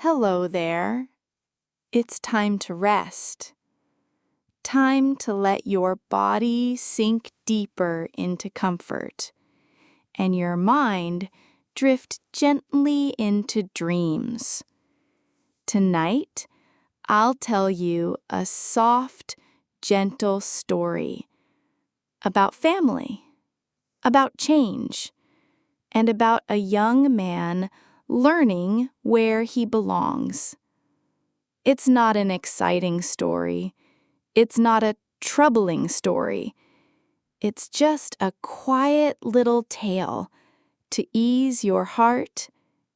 Hello there. It's time to rest. Time to let your body sink deeper into comfort and your mind drift gently into dreams. Tonight, I'll tell you a soft, gentle story about family, about change, and about a young man learning where he belongs. It's not an exciting story. It's not a troubling story. It's just a quiet little tale to ease your heart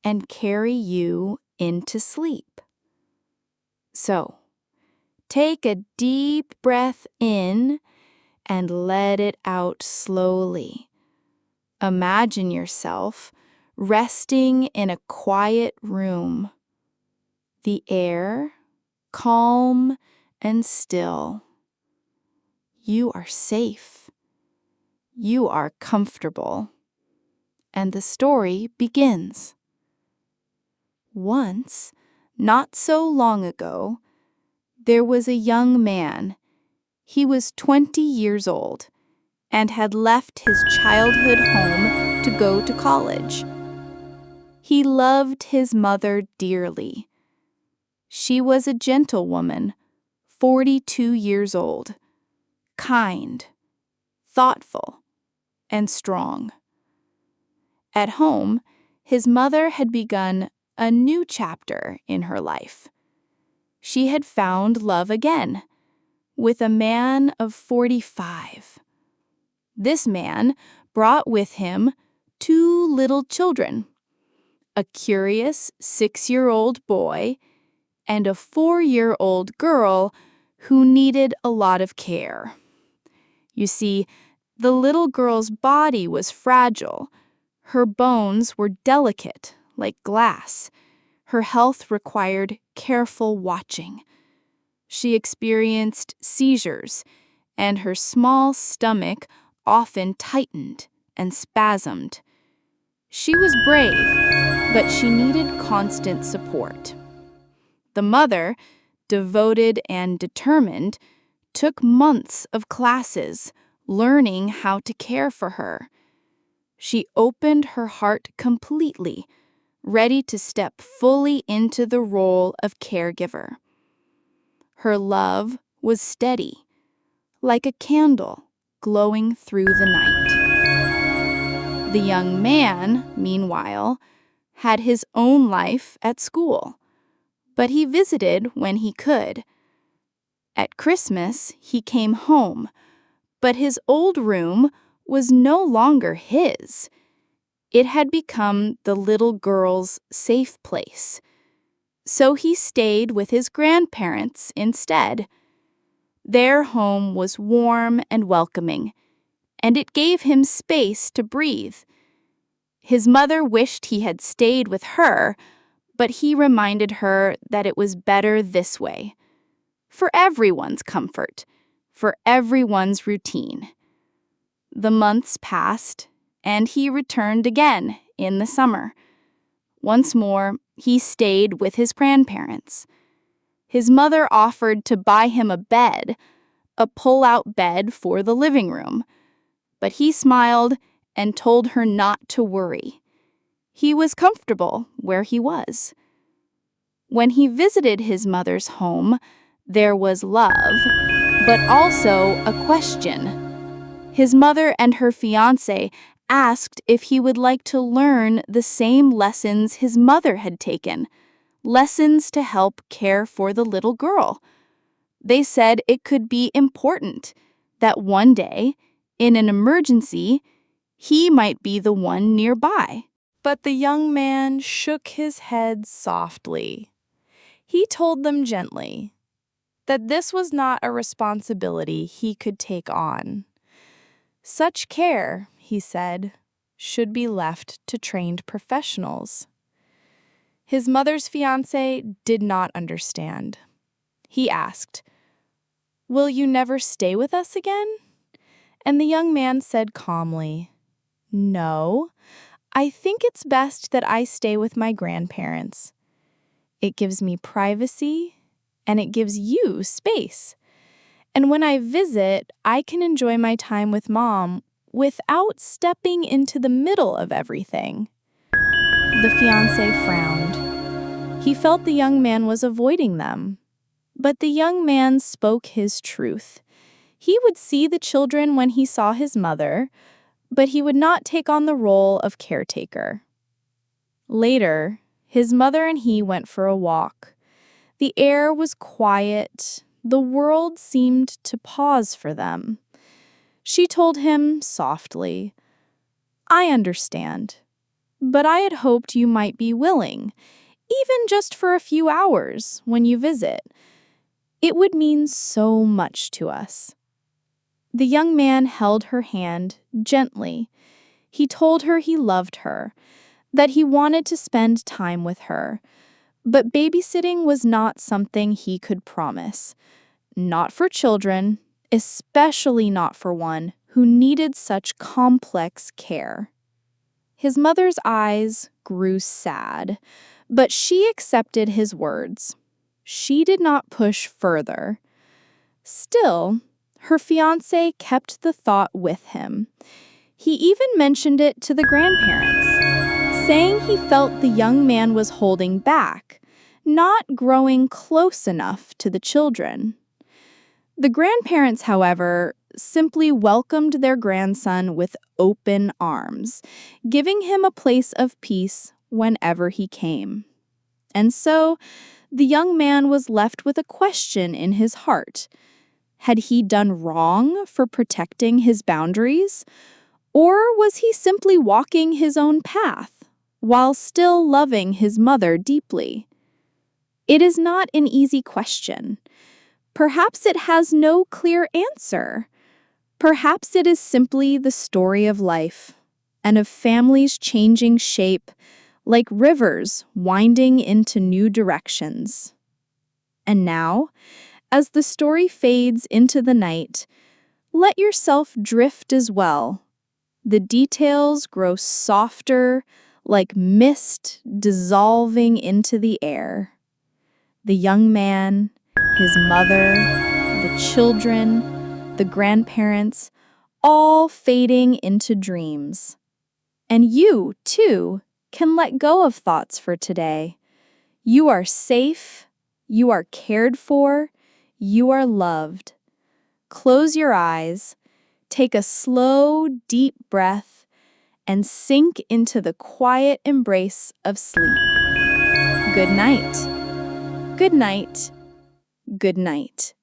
and carry you into sleep. So, take a deep breath in and let it out slowly. Imagine yourself resting in a quiet room. The air calm and still. You are safe. You are comfortable. And the story begins. Once, not so long ago, there was a young man. He was 20 years old and had left his childhood home to go to college. He loved his mother dearly. She was a gentlewoman, 42 years old, kind, thoughtful, and strong. At home, his mother had begun a new chapter in her life. She had found love again, with a man of 45. This man brought with him 2 little children, a curious 6-year-old boy and a 4-year-old girl who needed a lot of care. You see, the little girl's body was fragile. Her bones were delicate, like glass. Her health required careful watching. She experienced seizures, and her small stomach often tightened and spasmed. She was brave, but she needed constant support. The mother, devoted and determined, took months of classes learning how to care for her. She opened her heart completely, ready to step fully into the role of caregiver. Her love was steady, like a candle glowing through the night. The young man, meanwhile, had his own life at school, but he visited when he could. At Christmas, he came home, but his old room was no longer his. It had become the little girl's safe place. So he stayed with his grandparents instead. Their home was warm and welcoming, and it gave him space to breathe. His mother wished he had stayed with her, but he reminded her that it was better this way. For everyone's comfort, for everyone's routine. The months passed, and he returned again in the summer. Once more, he stayed with his grandparents. His mother offered to buy him a bed, a pull-out bed for the living room. But he smiled and told her not to worry. He was comfortable where he was. When he visited his mother's home, there was love, but also a question. His mother and her fiancé asked if he would like to learn the same lessons his mother had taken, lessons to help care for the little girl. They said it could be important, that one day, in an emergency, he might be the one nearby. But the young man shook his head softly. He told them gently that this was not a responsibility he could take on. Such care, he said, should be left to trained professionals. His mother's fiancé did not understand. He asked, "Will you never stay with us again?" And the young man said calmly, "No, I think it's best that I stay with my grandparents." It gives me privacy, and it gives you space. And when I visit, I can enjoy my time with Mom without stepping into the middle of everything." The fiancé frowned. He felt the young man was avoiding them. But the young man spoke his truth. He would see the children when he saw his mother, but he would not take on the role of caretaker. Later, his mother and he went for a walk. The air was quiet. The world seemed to pause for them. She told him softly, "I understand, but I had hoped you might be willing, even just for a few hours when you visit. It would mean so much to us." The young man held her hand gently. He told her he loved her, that he wanted to spend time with her. But babysitting was not something he could promise. Not for children, especially not for one who needed such complex care. His mother's eyes grew sad, but she accepted his words. She did not push further. Still, her fiancé kept the thought with him. He even mentioned it to the grandparents, saying he felt the young man was holding back, not growing close enough to the children. The grandparents, however, simply welcomed their grandson with open arms, giving him a place of peace whenever he came. And so, the young man was left with a question in his heart. Had he done wrong for protecting his boundaries? Or was he simply walking his own path, while still loving his mother deeply? It is not an easy question. Perhaps it has no clear answer. Perhaps it is simply the story of life, and of families changing shape, like rivers winding into new directions. And now, as the story fades into the night, let yourself drift as well. The details grow softer, like mist dissolving into the air. The young man, his mother, the children, the grandparents, all fading into dreams. And you, too, can let go of thoughts for today. You are safe, you are cared for, you are loved. Close your eyes, take a slow, deep breath, and sink into the quiet embrace of sleep. Good night. Good night. Good night.